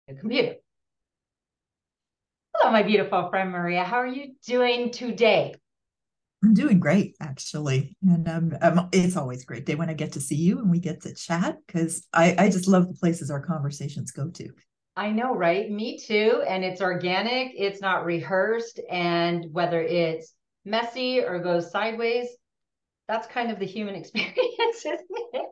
the computer. Hello, my beautiful friend Maria. How are you doing today? I'm doing great, actually. And it's always a great day when I get to see you and we get to chat because I just love the places our conversations go to. I know, right? Me too. And it's organic, it's not rehearsed. And whether it's messy or goes sideways, that's kind of the human experience, isn't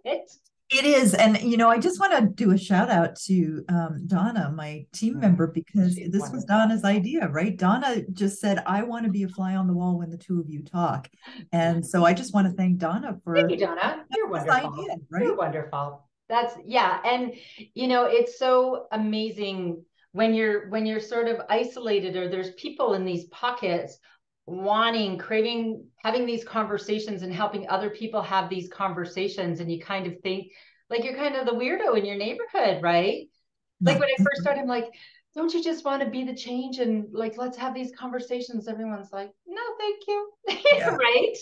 it? It is. And, I just want to do a shout out to Donna, my team member, because She's this was wonderful. Donna's idea, right? Donna just said, I want to be a fly on the wall when the two of you talk. And so I just want to thank Donna Thank you, for Donna. You're this wonderful. idea, You're right? wonderful. That's yeah. And it's so amazing when you're sort of isolated or there's people in these pockets wanting, craving, having these conversations and helping other people have these conversations. And you kind of think like you're kind of the weirdo in your neighborhood, right? Like Yeah, when I that's first started, I'm like, don't you just want to be the change and like let's have these conversations? Everyone's like, no, thank you. yeah. Right?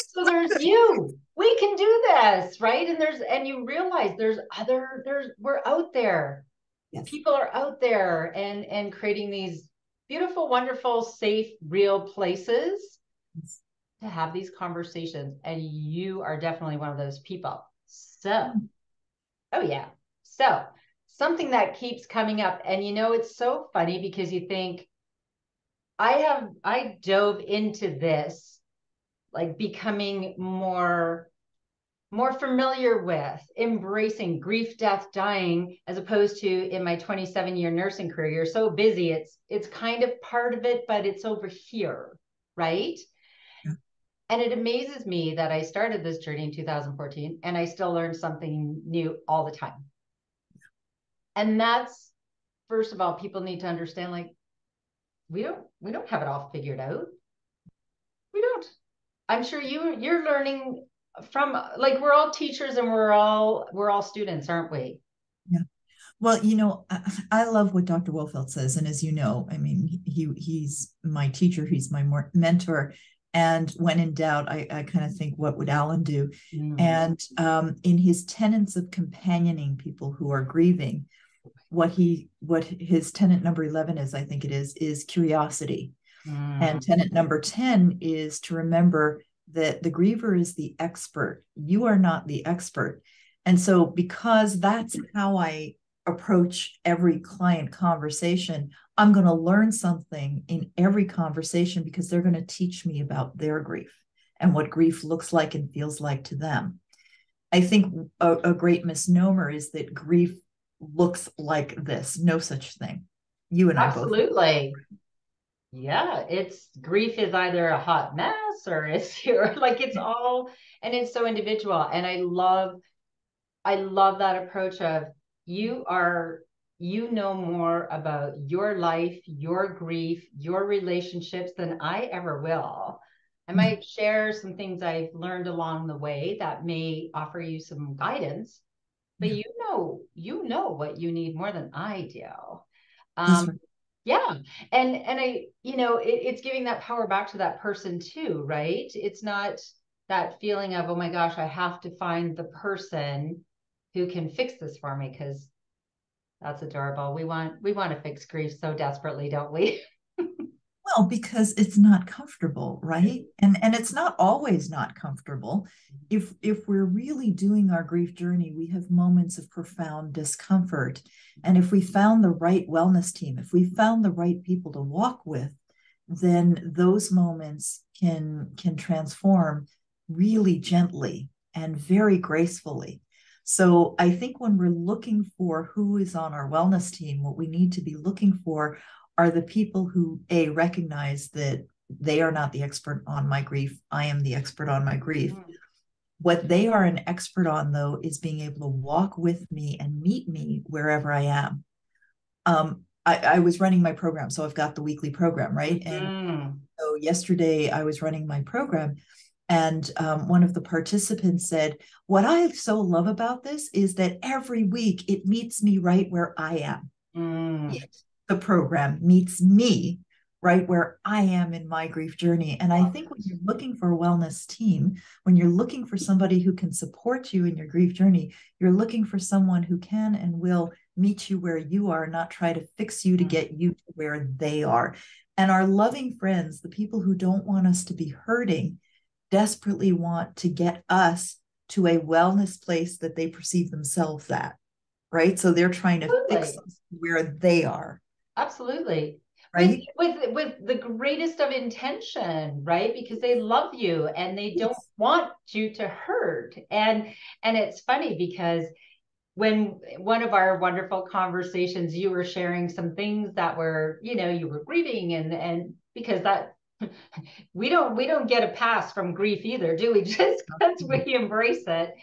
So there's you. We can do this, right? And you realize we're out there. Yes. People are out there and creating these beautiful, wonderful, safe, real places Yes. to have these conversations. And you are definitely one of those people. So, oh yeah. So something that keeps coming up, and it's so funny because you think I dove into this like becoming more familiar with embracing grief, death, dying, as opposed to in my 27-year nursing career. You're so busy, it's kind of part of it, but it's over here, right? Yeah. And it amazes me that I started this journey in 2014 and I still learn something new all the time. And that's, first of all, people need to understand like we don't have it all figured out. We don't. I'm sure you're learning from, like, we're all teachers and we're all students, aren't we? Yeah. Well, I love what Dr. Wolfeld says, and as you know, I mean, he's my teacher, he's my mentor, and when in doubt, I kind of think, what would Alan do? Mm. And in his tenets of companioning people who are grieving, what his tenet number 11 is, I think it is curiosity, and Mm. tenet number 10 is to remember that the griever is the expert. You are not the expert. And so, because that's how I approach every client conversation, I'm going to learn something in every conversation because they're going to teach me about their grief and what grief looks like and feels like to them. I think a great misnomer is that grief looks like this. No such thing. You and I both. Absolutely. Yeah, it's grief is either a hot mess or it's or like it's all, and it's so individual. And I love that approach of you are you know more about your life, your grief, your relationships than I ever will. I Yeah. might share some things I've learned along the way that may offer you some guidance, but Yeah. you know what you need more than I do. That's Um, right. yeah. And it's giving that power back to that person too, right? It's not that feeling of, oh my gosh, I have to find the person who can fix this for me, because that's adorable. We want to fix grief so desperately, don't we? Well, because it's not comfortable, right? And it's not always not comfortable. If we're really doing our grief journey, we have moments of profound discomfort. And if we found the right wellness team, if we found the right people to walk with, then those moments can transform really gently and very gracefully. So I think when we're looking for who is on our wellness team, what we need to be looking for are the people who a recognize that they are not the expert on my grief. I am the expert on my grief. Mhm. What they are an expert on, though, is being able to walk with me and meet me wherever I am. I was running my program, so I've got the weekly program, right? And Mhm. so yesterday I was running my program, and one of the participants said, "What I so love about this is that every week it meets me right where I am. Mm. The program meets me right where I am in my grief journey." And I Love think when it. you're looking for a wellness team, when you're looking for somebody who can support you in your grief journey, you're looking for someone who can and will meet you where you are, not try to fix you to get you to where they are. And our loving friends, the people who don't want us to be hurting, desperately want to get us to a wellness place that they perceive themselves at, right? So they're trying to fix us where they are. Absolutely. Right? With the greatest of intention, right? Because they love you and they don't want you to hurt. And it's funny because when one of our wonderful conversations, you were sharing some things that were, you were grieving, and because that we don't get a pass from grief either, do we? Just because we embrace it.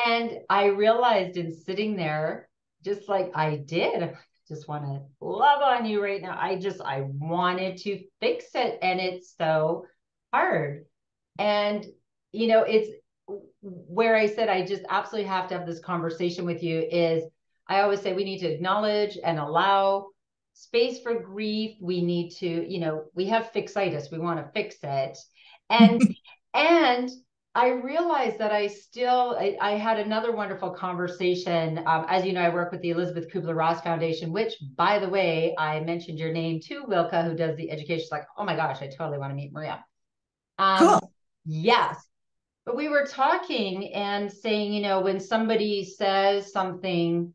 And I realized in sitting there, just like I did, just want to love on you right now. I wanted to fix it. And it's so hard. And, it's where I said, I just absolutely have to have this conversation with you is I always say we need to acknowledge and allow space for grief. We need to, we have fixitis. We want to fix it. And I realized that I had another wonderful conversation. As you know, I work with the Elizabeth Kubler-Ross Foundation, which, by the way, I mentioned your name to Wilka, who does the education. She's like, oh my gosh, I totally want to meet Maria. Cool. Yes. But we were talking and saying, when somebody says something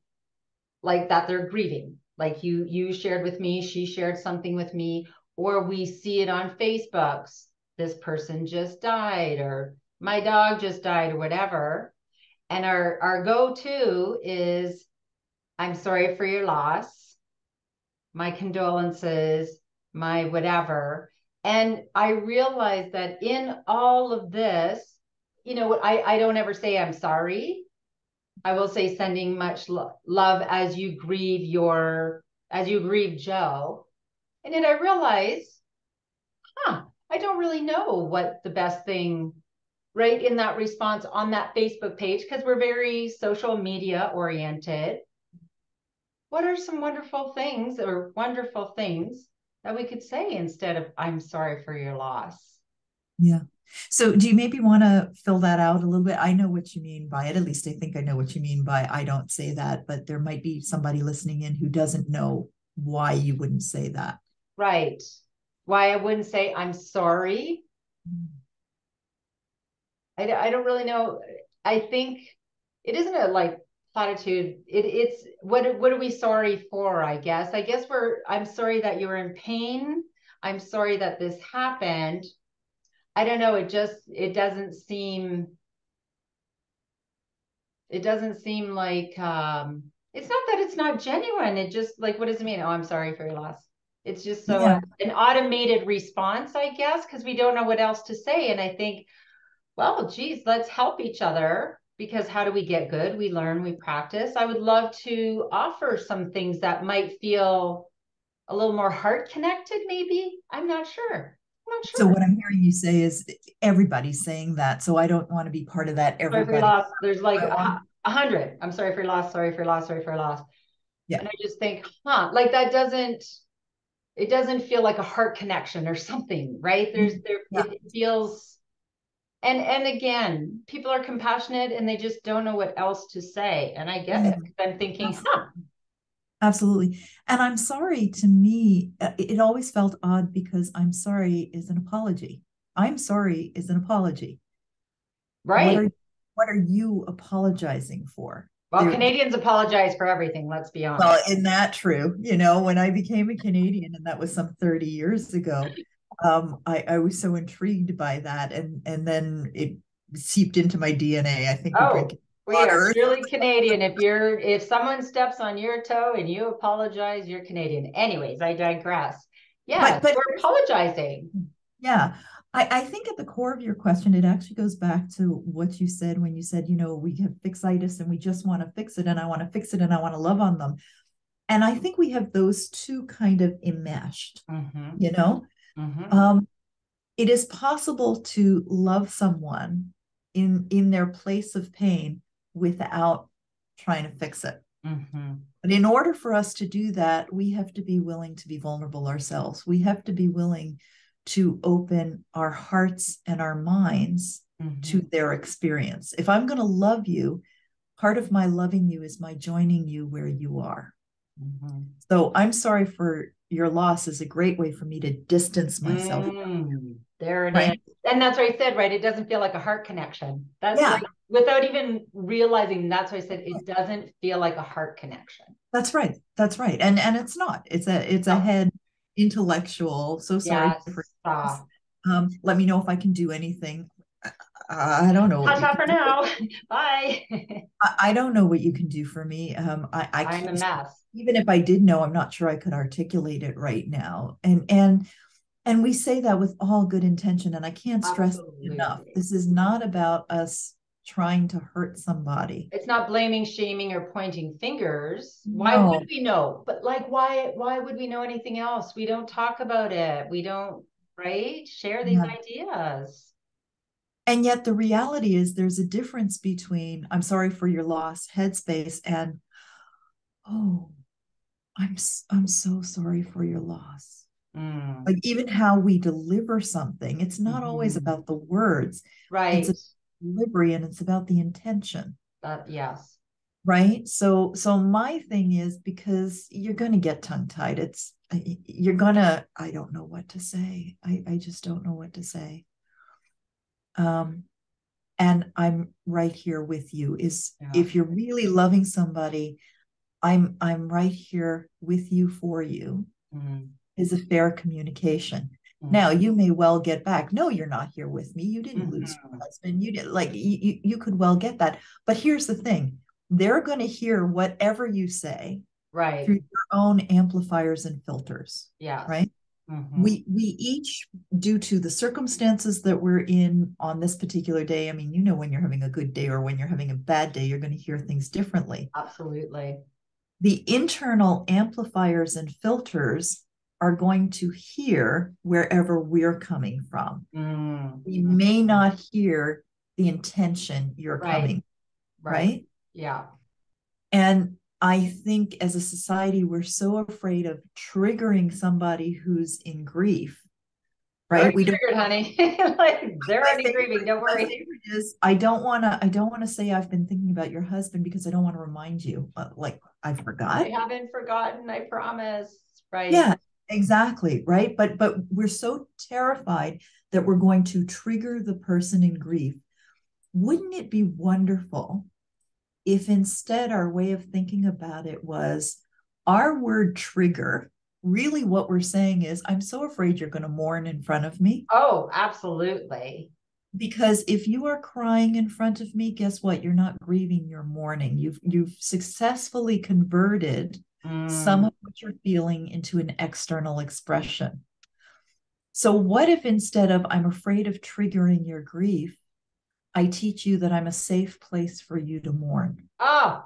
like that, they're grieving. Like you shared with me, she shared something with me, or we see it on Facebooks. This person just died, or my dog just died, or whatever. And our go-to is, I'm sorry for your loss, my condolences, my whatever. And I realized that in all of this, I don't ever say I'm sorry. I will say sending much love as you grieve Joe. And then I realized, I don't really know what the best thing, right, in that response on that Facebook page, because we're very social media oriented. What are some wonderful things that we could say instead of, I'm sorry for your loss? Yeah. So do you maybe want to fill that out a little bit? I know what you mean by it. At least I think I know what you mean by I don't say that, but there might be somebody listening in who doesn't know why you wouldn't say that. Right. Why I wouldn't say I'm sorry. I don't really know. I think it isn't a like platitude. It's what are we sorry for, I guess. I'm sorry that you were in pain. I'm sorry that this happened. I don't know. It doesn't seem like it's not that it's not genuine. It just like, what does it mean? Oh, I'm sorry for your loss. It's just so an automated response, I guess, because we don't know what else to say. And I think, well, geez, let's help each other, because how do we get good? We learn, we practice. I would love to offer some things that might feel a little more heart connected, maybe. I'm not sure. So what I'm hearing you say is everybody's saying that. So I don't want to be part of that. Sorry for your loss. There's like 100. I'm sorry for your loss. Sorry for your loss. Sorry for your loss. Yeah. And I just think, like that it doesn't feel like a heart connection or something, right? It feels, and again, people are compassionate and they just don't know what else to say. And I get it. I'm thinking, Absolutely. And I'm sorry, to me, it always felt odd because I'm sorry is an apology. I'm sorry is an apology. Right. What are you apologizing for? Well, Canadians apologize for everything, let's be honest. Well, isn't that true? When I became a Canadian, and that was some 30 years ago, I was so intrigued by that. And then it seeped into my DNA. I think we drink we are truly Canadian. If someone steps on your toe and you apologize, you're Canadian. Anyways, I digress. Yeah, but we're apologizing. Yeah. I think at the core of your question, it actually goes back to what you said when you said, we have fixitis and we just want to fix it, and I want to fix it and I want to love on them. And I think we have those two kind of enmeshed, It is possible to love someone in their place of pain without trying to fix it. But in order for us to do that, we have to be willing to be vulnerable ourselves. We have to be willing to open our hearts and our minds to their experience. If I'm going to love you, part of my loving you is my joining you where you are. Mm-hmm. So I'm sorry for your loss is a great way for me to distance myself. There it Right. is. And that's what I said, right? It doesn't feel like a heart connection. That's Yeah. like, without even realizing, that's what I said. It doesn't feel like a heart connection. That's right. That's right. And it's not. It's a head intellectual. So sorry Yes. for this. Let me know if I can do anything. I don't know what That's you all can for do. now. Bye. I don't know what you can do for me. I I'm a can't, mess. even if I did know, I'm not sure I could articulate it right now. And we say that with all good intention. And I can't stress enough. Absolutely. This is not about us trying to hurt somebody. It's not blaming, shaming, or pointing fingers. Why would No. we know? But like, why would we know anything else? We don't talk about it. We don't, right? Share these Yeah. ideas. And yet the reality is there's a difference between I'm sorry for your loss headspace and oh, I'm so sorry for your loss. Mm. Like even how we deliver something, it's not always Mm-hmm. about the words. It's Right. a delivery and it's about the intention. Yes. Right. So my thing is because you're gonna get tongue tied. You're gonna, I don't know what to say. I just don't know what to say. Um, and I'm right here with you. Is Yeah. if you're really loving somebody, I'm right here with you for you. Mm-hmm. Is a fair communication. Mm-hmm. Now you may well get back. No, you're not here with me. You didn't lose Mm-hmm. your husband. You did like you could well get that. But here's the thing: they're going to hear whatever you say Right. through your own amplifiers and filters. Yes. Right? Mm-hmm. We each, due to the circumstances that we're in on this particular day, I mean, when you're having a good day or when you're having a bad day, you're going to hear things differently. Absolutely. The internal amplifiers and filters are going to hear wherever we're coming from. Mm-hmm. We may not hear the intention you're Right. coming, Right. right? Yeah. And I think as a society, we're so afraid of triggering somebody who's in grief, You're right? already We don't. triggered, honey. Like they're My already grieving. favorite, Don't my worry. favorite is I don't want to say I've been thinking about your husband because I don't want to remind you. Like I I forgot. haven't forgotten. I promise. Right. Yeah, exactly. Right. But we're so terrified that we're going to trigger the person in grief. Wouldn't it be wonderful if instead our way of thinking about it was our word trigger? Really, what we're saying is, I'm so afraid you're going to mourn in front of me. Oh, absolutely. Because if you are crying in front of me, guess what? You're not grieving, you're mourning. You've successfully converted some Mm. of what you're feeling into an external expression. So, what if instead of I'm afraid of triggering your grief, I teach you that I'm a safe place for you to mourn? Oh,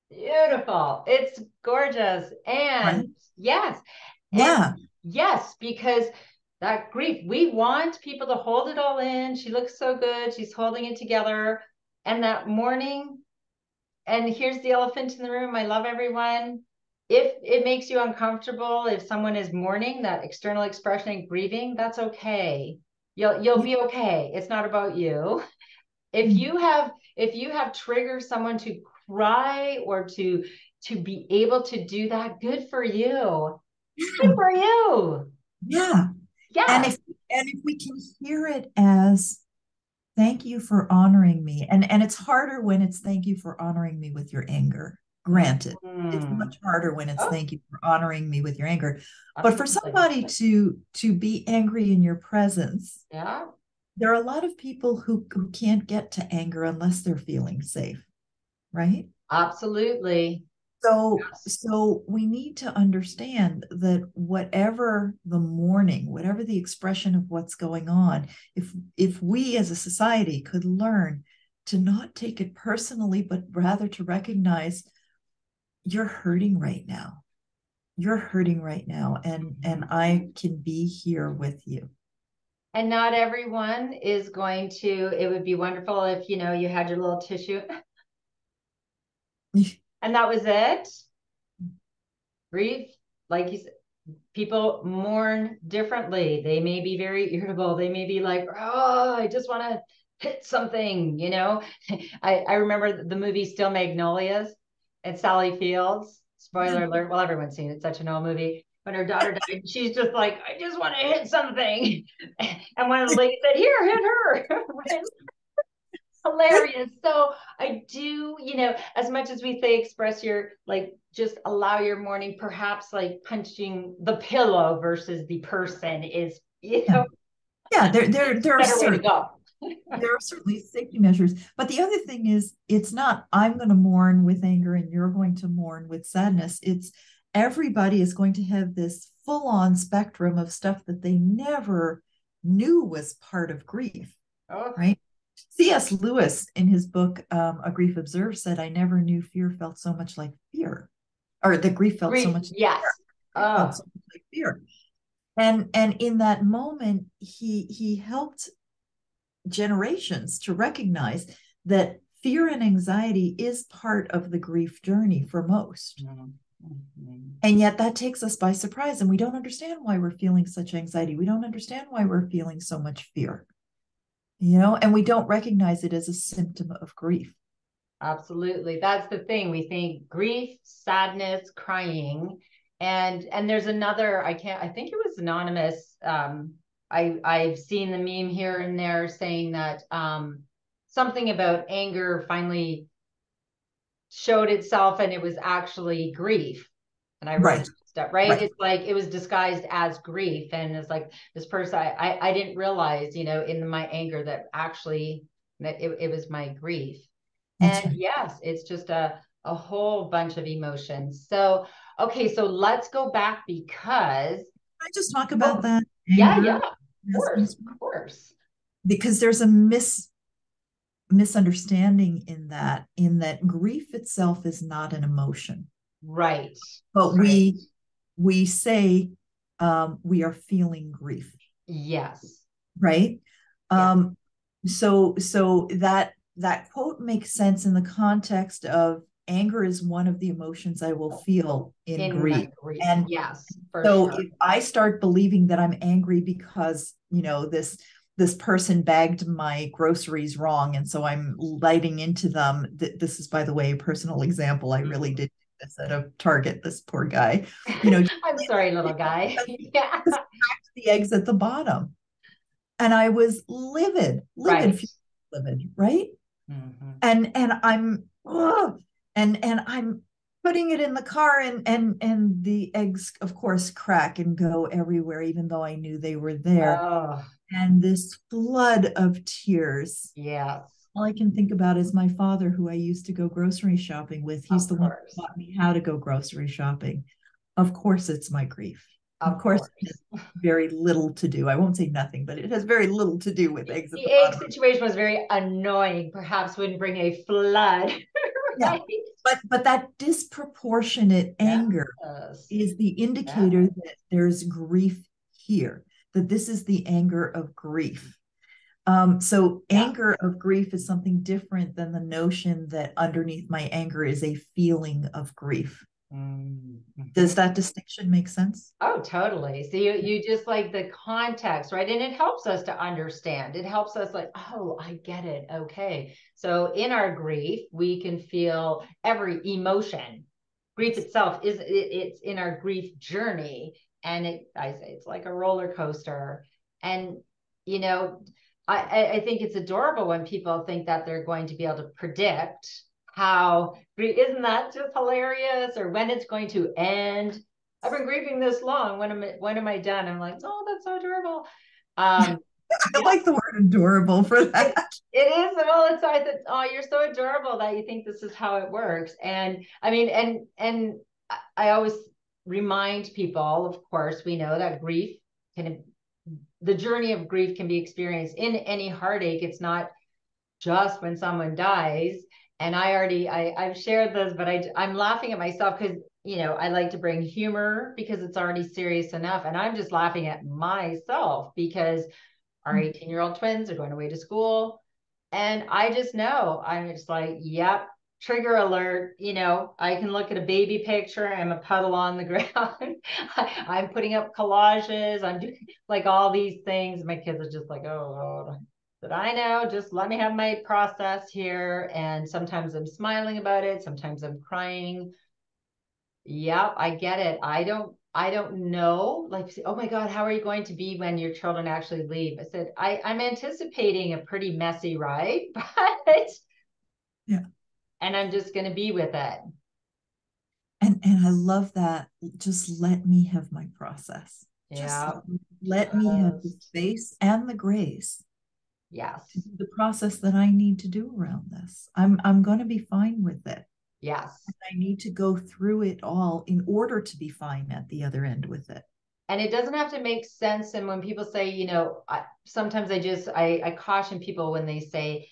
beautiful. It's gorgeous. And Right? yes. And Yeah. yes, because that grief, we want people to hold it all in. She looks so good. She's holding it together. And that morning, and here's the elephant in the room. I love everyone. If it makes you uncomfortable, if someone is mourning, that external expression and grieving, that's okay. You'll Yeah. be okay. It's not about you. Mm. If you have triggered someone to cry or to be able to do that, good for you. Good Yeah. for you. Yeah. And Yes, if we can hear it as thank you for honoring me. And it's harder when it's thank you for honoring me with your anger. Granted, it's mm-hmm. much harder when it's Oh, thank you for honoring me with your anger. But for absolutely. somebody to be angry in your presence, Yeah, there are a lot of people who can't get to anger unless they're feeling safe, right? absolutely. Yes. So we need to understand that whatever the mourning, whatever the expression of what's going on, if we as a society could learn to not take it personally, but rather to recognize you're hurting right now. You're hurting right now, and Mhm. I can be here with you. And not everyone is going to, it would be wonderful if, you had your little tissue and that was it. Grief, like you said, people mourn differently. They may be very irritable. They may be like, oh, I just want to hit something, you know. I remember the movie Still Magnolias and Sally Fields. Spoiler alert. Well, everyone's seen it. It's such an old movie. When her daughter died, she's just like, I just want to hit something. And one of the ladies said, here, hit her. Hilarious. So I do, you know, as much as we say express your, like, just allow your morning, perhaps like punching the pillow versus the person is, you know, yeah, there are better way to certain go. there are certainly safety measures. But the other thing is, it's not I'm going to mourn with anger and you're going to mourn with sadness. It's everybody is going to have this full on spectrum of stuff that they never knew was part of grief, Oh, right? C.S. Lewis, in his book, A Grief Observed, said, I never knew fear felt so much like fear, or that grief felt so grief. much Yes. felt so much like fear. And in that moment, he helped generations to recognize that fear and anxiety is part of the grief journey for most. And yet that takes us by surprise, and we don't understand why we're feeling such anxiety. We don't understand why we're feeling so much fear, you know, and we don't recognize it as a symptom of grief. Absolutely. That's the thing. We think grief, sadness, crying. And there's another, I think it was anonymous. I've seen the meme here and there saying that something about anger finally showed itself and it was actually grief. And I wrote stuff, right? Right. It's like it was disguised as grief. And it's like this person, I didn't realize, you know, in my anger that actually that it was my grief. That's And right. yes, it's just a whole bunch of emotions. So, okay, so let's go back because I just talk about that yeah, anger, of course. because there's a misunderstanding in that grief itself is not an emotion, Right. but Right. we say we are feeling grief, Yes. right? Yeah. So that quote makes sense in the context of anger is one of the emotions I will feel in In grief. my grief. And Yes, for so sure. if I start believing that I'm angry because, you know, this person bagged my groceries wrong, and so I'm lighting into them. This is, by the way, a personal example. I really did this at a Target. This poor guy, you know, I'm sorry, little guy. Yeah. just cracked the eggs at the bottom, and I was Right. livid, right? Mm-hmm. And I'm ugh, and I'm putting it in the car, and the eggs of course crack and go everywhere, even though I knew they were there. Oh, And this flood of tears, yes, all I can think about is my father, who I used to go grocery shopping with. He's of the one who course. taught me how to go grocery shopping. Of course it's my grief. Of Of course it has course. very little to do, I won't say nothing, but it has very little to do with eggs at The the egg bottom. situation was very annoying, perhaps wouldn't bring a flood, Yeah, right? but that disproportionate anger Yes. is the Yeah. indicator that there's grief here, that this is the anger of grief. So Yeah. anger of grief is something different than the notion that underneath my anger is a feeling of grief. Does Mm-hmm. that distinction make sense? Oh, totally. So you just like the context, right? And it helps us to understand. It helps us like, oh, I get it. Okay. So in our grief, we can feel every emotion. Grief itself it's in our grief journey. And I say it's like a roller coaster. And you know, I think it's adorable when people think that they're going to be able to predict how isn't that just hilarious or when it's going to end. I've been grieving this long. When am I done? I'm like, oh, that's so adorable. I Yeah, like the word adorable for it, that. it is. Well, it's I thought, oh, you're so adorable that you think this is how it works. And I mean, and I always remind people, of course, we know that grief can the journey of grief can be experienced in any heartache. It's not just when someone dies. And I've shared this, but I'm laughing at myself because, you know, I like to bring humor because it's already serious enough. And I'm just laughing at myself because our 18-year-old twins are going away to school. And I just know, I'm just like, yep, trigger alert. You know, I can look at a baby picture. I'm a puddle on the ground. I'm putting up collages. I'm doing like all these things. My kids are just like, oh, But I know, just let me have my process here. And sometimes I'm smiling about it. Sometimes I'm crying. Yep, I get it. I don't know. Like, oh my God, how are you going to be when your children actually leave? I said, I'm anticipating a pretty messy ride, but Yeah. and I'm just going to be with it. And I love that. Just let me have my process. Just Yeah. let me have the space and the grace Yes. to do the process that I need to do around this. I'm going to be fine with it. Yes. I need to go through it all in order to be fine at the other end with it. And it doesn't have to make sense. And when people say, sometimes I caution people when they say,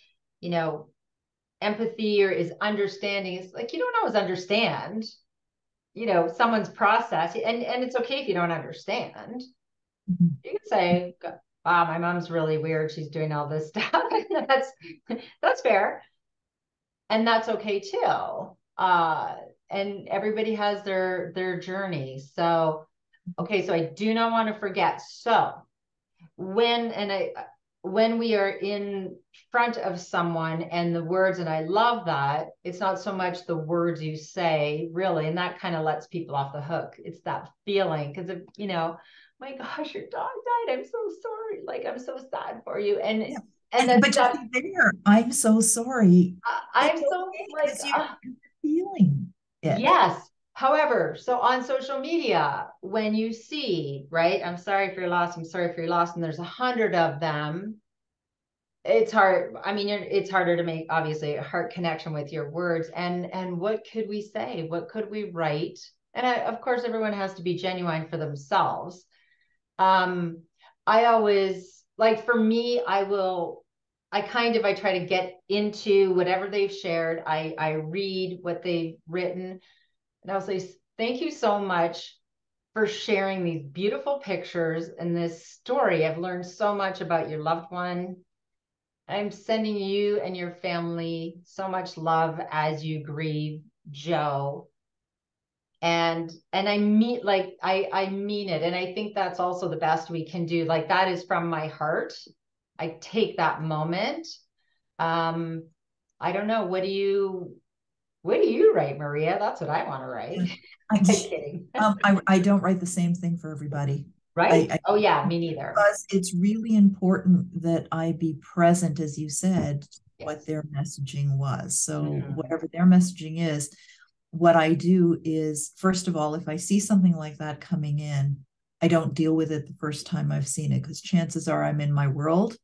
empathy or is understanding. It's like, you don't always understand, someone's process. And it's okay if you don't understand. Mm-hmm. You can say, wow, my mom's really weird. She's doing all this stuff. that's fair. And that's okay too. And everybody has their journey. So, okay, so I do not want to forget. So when we are in front of someone and the words, and I love that, it's not so much the words you say, really, and that kind of lets people off the hook. It's that feeling, because if, my gosh, your dog died. I'm so sorry. Like, I'm so sad for you. Yeah. And But just be there. I'm so sorry. I'm It's so okay like, because you're feeling it. yes. However, so on social media, when you see, right, I'm sorry for your loss, I'm sorry for your loss, and there's 100 of them, it's hard. I mean, it's harder to make, obviously, a heart connection with your words. And what could we say? What could we write? And of course, everyone has to be genuine for themselves. I always, like, for me, I try to get into whatever they've shared. I read what they've written, and I'll say, thank you so much for sharing these beautiful pictures and this story. I've learned so much about your loved one. I'm sending you and your family so much love as you grieve Joe. And I mean, like, I mean it. And I think that's also the best we can do. Like, that is from my heart. I take that moment. I don't know. What do you write, Maria? That's what I want to write. I, I'm kidding. I don't write the same thing for everybody. Right? Oh yeah, me neither. Because it's really important that I be present, as you said, Yes. what their messaging was. So whatever their messaging is, what I do is, first of all, if I see something like that coming in, I don't deal with it the first time I've seen it, because chances are I'm in my world.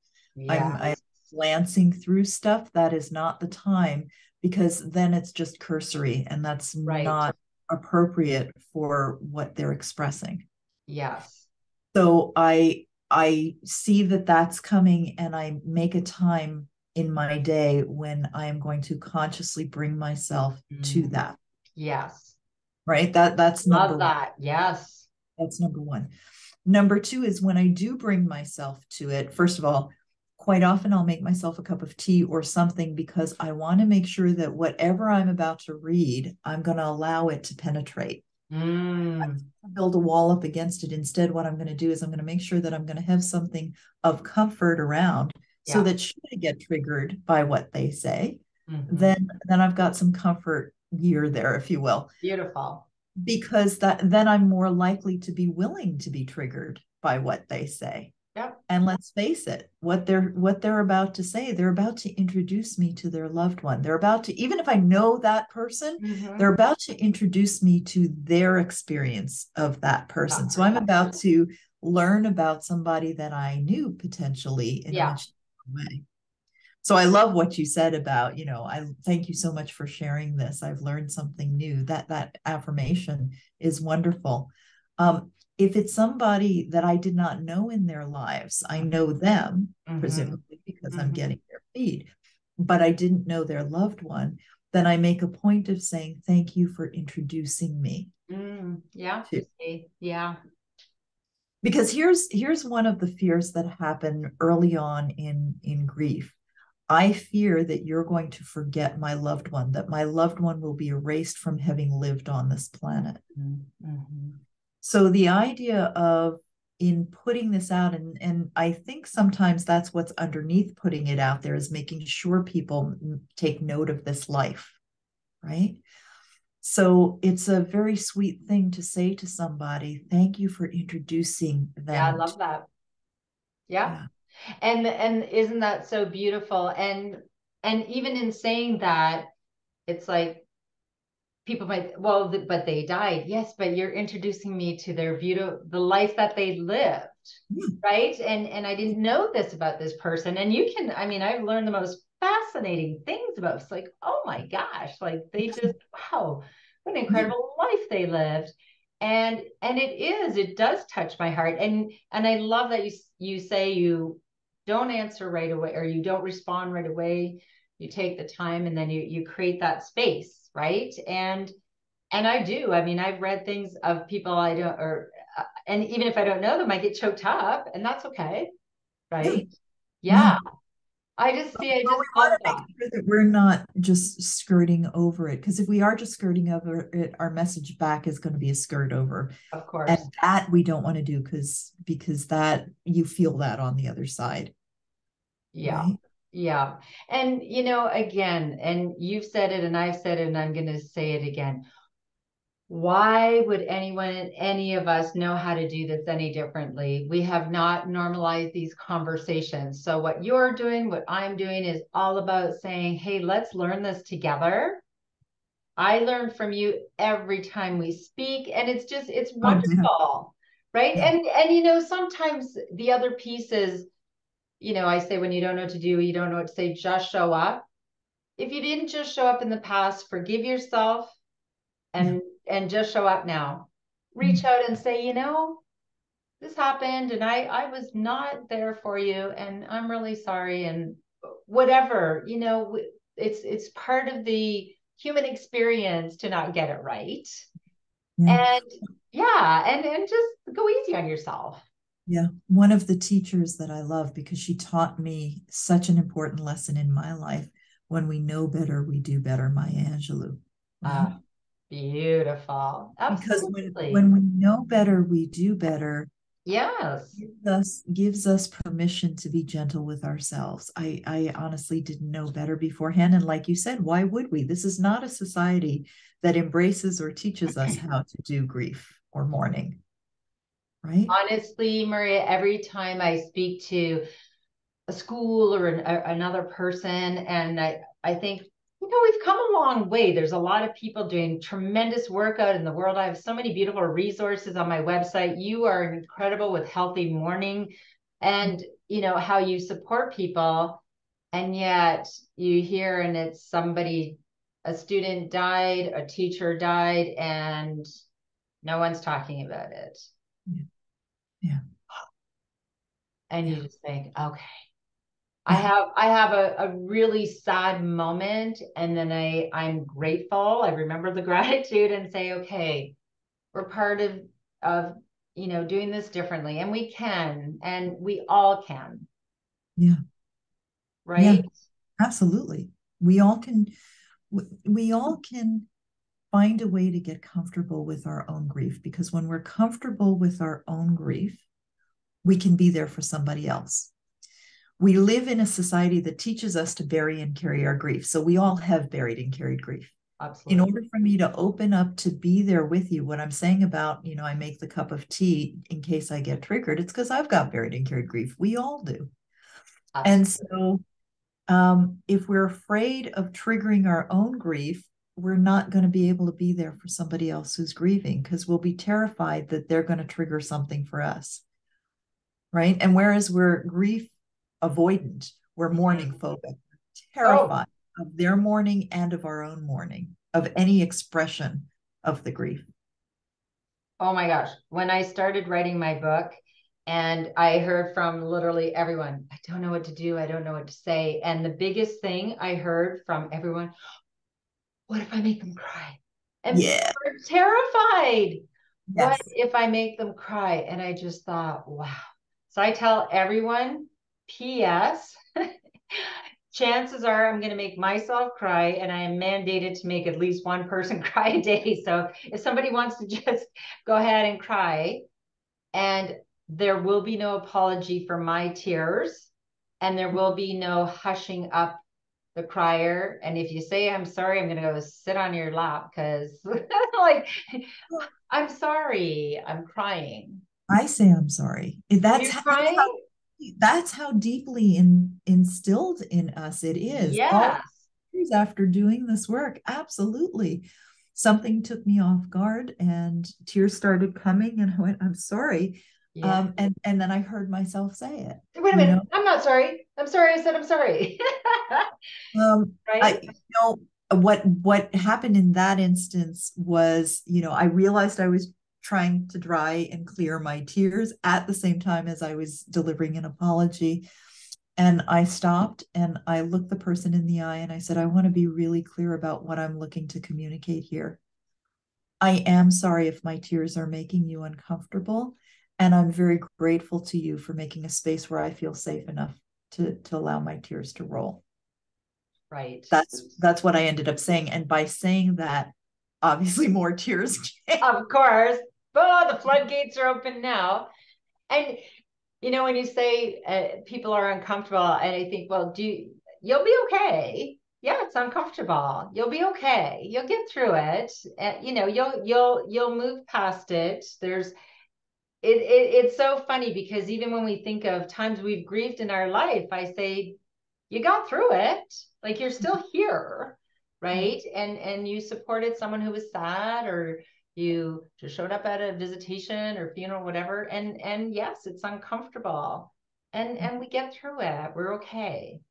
I'm glancing through stuff. That is not the time, because then it's just cursory, and that's not appropriate for what they're expressing. Yes. So I see that that's coming, and I make a time in my day when I am going to consciously bring myself to that. Yes. Right? That's love that. Yes. That's number one. Number two is when I do bring myself to it, first of all, quite often I'll make myself a cup of tea or something, because I want to make sure that whatever I'm about to read, I'm going to allow it to penetrate. Build a wall up against it. Instead, what I'm going to do is I'm going to make sure that I'm going to have something of comfort around, so that should I get triggered by what they say, then I've got some comfort gear there, if you will. Beautiful. Because then I'm more likely to be willing to be triggered by what they say. Yep. And let's face it, what they're about to say, they're about to introduce me to their loved one. They're about to, even if I know that person, they're about to introduce me to their experience of that person. So I'm about to learn about somebody that I knew potentially in a much different way. So I love what you said about, I thank you so much for sharing this. I've learned something new. That affirmation is wonderful. If it's somebody that I did not know in their lives, I know them, presumably because I'm getting their feed, but I didn't know their loved one, then I make a point of saying, thank you for introducing me. Yeah. Yeah. Because here's one of the fears that happen early on in grief. I fear that you're going to forget my loved one, that my loved one will be erased from having lived on this planet. So the idea of in putting this out, and I think sometimes that's what's underneath putting it out there, is making sure people take note of this life, right? So it's a very sweet thing to say to somebody, thank you for introducing Yeah, I them. love that. Yeah. Yeah. And isn't that so beautiful? And even in saying that, it's like people might, well, but they died. Yes, but you're introducing me to their the life that they lived, right? And I didn't know this about this person. And you can, I mean, I've learned the most fascinating things about it's like, oh my gosh, like they just, wow, what an incredible life they lived. And it does touch my heart. And I love that you say you don't answer right away, or you don't respond right away. You take the time, and then you create that space, right? And I do. I mean, I've read things of people I don't, or and even if I don't know them, I get choked up, and that's okay, Yeah. right? Yeah. Yeah. I Well, just we love want to make that. sure that we're not just skirting over it, because if we are just skirting over it, our message back is going to be a skirt over. Of And course. that we don't want to do, because that you feel that on the other side, Yeah. right? Yeah. And again, and you've said it and I've said it, and I'm going to say it again. Why would anyone, any of us, know how to do this any differently? We have not normalized these conversations. So what you're doing, what I'm doing, is all about saying, hey, let's learn this together. I learn from you every time we speak, and it's Oh, yeah. wonderful, right? Yeah. And sometimes the other piece is, I say, when you don't know what to do, you don't know what to say, just show up. If you didn't just show up in the past, forgive yourself, Yeah. and just show up now. Reach Mm. out and say, this happened, and I was not there for you, and I'm really sorry, and whatever, it's part of the human experience to not get it right. Yeah. And yeah, and just go easy on yourself. Yeah. One of the teachers that I love, because she taught me such an important lesson in my life: when we know better, we do better, Maya Angelou, right? Ah, beautiful. Because Absolutely. when we know better, we do better, Yes. gives us permission to be gentle with ourselves. I honestly didn't know better beforehand. And like you said, why would we? This is not a society that embraces or teaches us how to do grief or mourning, right? Honestly, Maria, every time I speak to a school or another person, and I think, we've come a long way. There's a lot of people doing tremendous work out in the world. I have so many beautiful resources on my website. You are incredible with Healthy Mourning, and how you support people. And yet you hear, and it's somebody, a student died, a teacher died, and no one's talking about it. Yeah. Yeah. And you Yeah. just think, okay, Yeah. I have a really sad moment, and then I'm grateful. I remember the gratitude and say, okay, we're part of doing this differently, and we can, and we all can, Yeah. Yeah. right? Absolutely. We all can we all can find a way to get comfortable with our own grief, because when we're comfortable with our own grief, we can be there for somebody else. We live in a society that teaches us to bury and carry our grief. So we all have buried and carried grief. In Absolutely. order for me to open up to be there with you, what I'm saying about, I make the cup of tea in case I get triggered, it's because I've got buried and carried grief. We all do. And Absolutely. so if we're afraid of triggering our own grief, we're not going to be able to be there for somebody else who's grieving, because we'll be terrified that they're going to trigger something for us. Right. And whereas we're grief avoidant, we're mourning Mhm. phobic, Oh, terrified of their mourning and of our own mourning, of any expression of the grief. oh my gosh. When I started writing my book, and I heard from literally everyone, I don't know what to do. I don't know what to say. And the biggest thing I heard from everyone, what if I make them cry? And people Yeah. are terrified. What Yes. if I make them cry? And I just thought, wow. So I tell everyone, P.S. chances are I'm going to make myself cry, and I am mandated to make at least one person cry a day. So if somebody wants to just go ahead and cry, and there will be no apology for my tears, and there will be no hushing up the crier. And if you say, I'm sorry, I'm going to go sit on your lap because like, I'm sorry, I'm crying. I say I'm sorry. Are you crying? That's how deeply instilled in us it is. All Yes. years after doing this work, absolutely. Something took me off guard and tears started coming, and I went, I'm sorry. Yeah. And then I heard myself say it, Wait a you minute. know. I'm not sorry. I'm sorry. I said I'm sorry. I, Right? what happened in that instance was, I realized I was trying to dry and clear my tears at the same time as I was delivering an apology. And I stopped and I looked the person in the eye and I said, I want to be really clear about what I'm looking to communicate here. I am sorry if my tears are making you uncomfortable. And I'm very grateful to you for making a space where I feel safe enough to allow my tears to roll. Right. That's what I ended up saying. And by saying that, obviously more tears came. Of course. Oh, the floodgates are open now. And when you say people are uncomfortable, and I think, well, you'll be okay. Yeah, it's uncomfortable. You'll be okay. You'll get through it. You'll move past it. It's so funny because even when we think of times we've grieved in our life, I say, you got through it. Like you're still here, right? And you supported someone who was sad, or you just showed up at a visitation or funeral, whatever. And yes, it's uncomfortable. And we get through it. We're okay.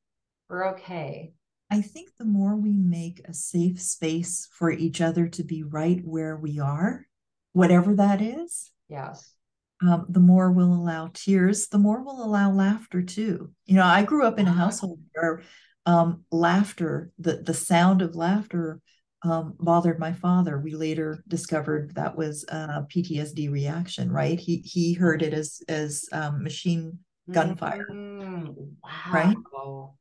We're okay. I think the more we make a safe space for each other to be right where we are, whatever that is, Yes. the more we'll allow tears, the more we'll allow laughter too. I grew up in a household where laughter, the sound of laughter, bothered my father. We later discovered that was a PTSD reaction, right? He heard it as machine gunfire, right? Wow.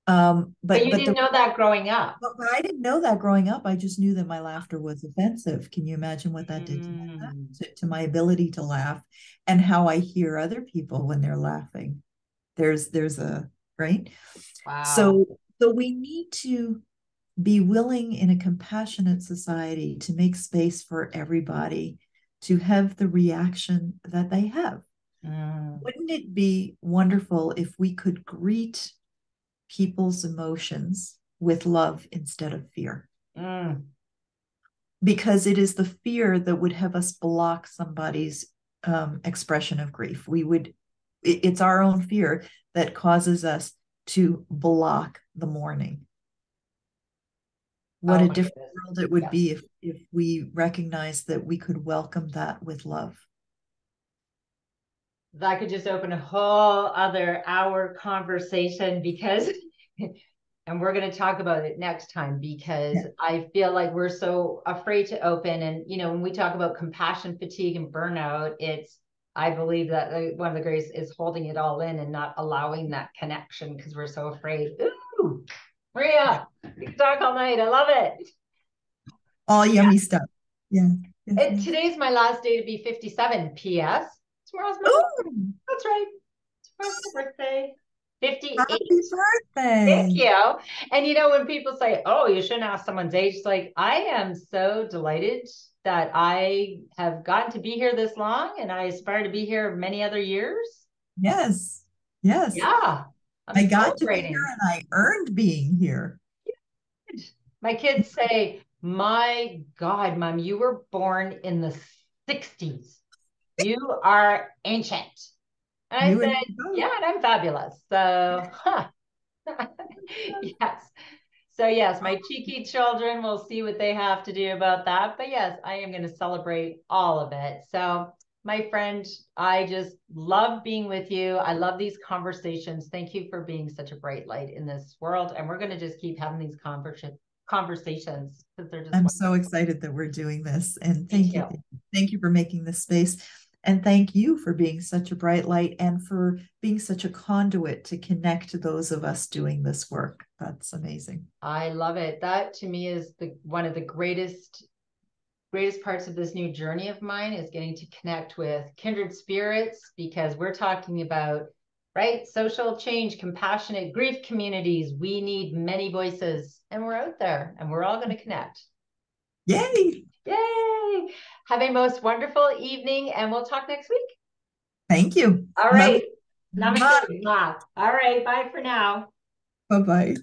But But you didn't know that growing up. I didn't know that growing up. I just knew that my laughter was offensive. Can you imagine what that did to my ability to laugh, and how I hear other people when they're laughing? There's a right. Wow. So we need to be willing in a compassionate society to make space for everybody to have the reaction that they have. Wouldn't it be wonderful if we could greet people's emotions with love instead of fear? Because it is the fear that would have us block somebody's expression of grief. It's our own fear that causes us to block the mourning. What a different world it would be if we recognize that we could welcome that with love. That could just open a whole other hour conversation because and we're going to talk about it next time, because I feel like we're so afraid to open. And when we talk about compassion fatigue and burnout, I believe that one of the greats is holding it all in and not allowing that connection because we're so afraid. Ooh, Maria, we can talk all night. I love it. All yummy stuff. Yeah. Today's my last day to be 57. P.S. Tomorrow's my birthday. That's right. Tomorrow's my birthday. 58. Happy birthday. Thank you. And when people say, oh, you shouldn't ask someone's age, it's like, I am so delighted that I have gotten to be here this long, and I aspire to be here many other years. Yes. Yes. Yeah. I got to be here and I earned being here. My kids say, my God, Mom, you were born in the 60s. You are ancient. And I said, yeah, and I'm fabulous. So, yes. So, yes, my cheeky children will see what they have to do about that. But yes, I am going to celebrate all of it. So, my friend, I just love being with you. I love these conversations. Thank you for being such a bright light in this world. And we're going to just keep having these conversations because they're just I'm so excited that we're doing this. And thank you. Thank you for making this space. And thank you for being such a bright light and for being such a conduit to connect to those of us doing this work. That's amazing. I love it. That to me is one of the greatest greatest parts of this new journey of mine is getting to connect with kindred spirits, because we're talking about, right, social change, compassionate grief communities. We need many voices, and we're out there, and we're all going to connect. Yay! Yay! Have a most wonderful evening, and we'll talk next week. Thank you. All right. Namaste. Namaste. All right. Bye for now. Bye-bye.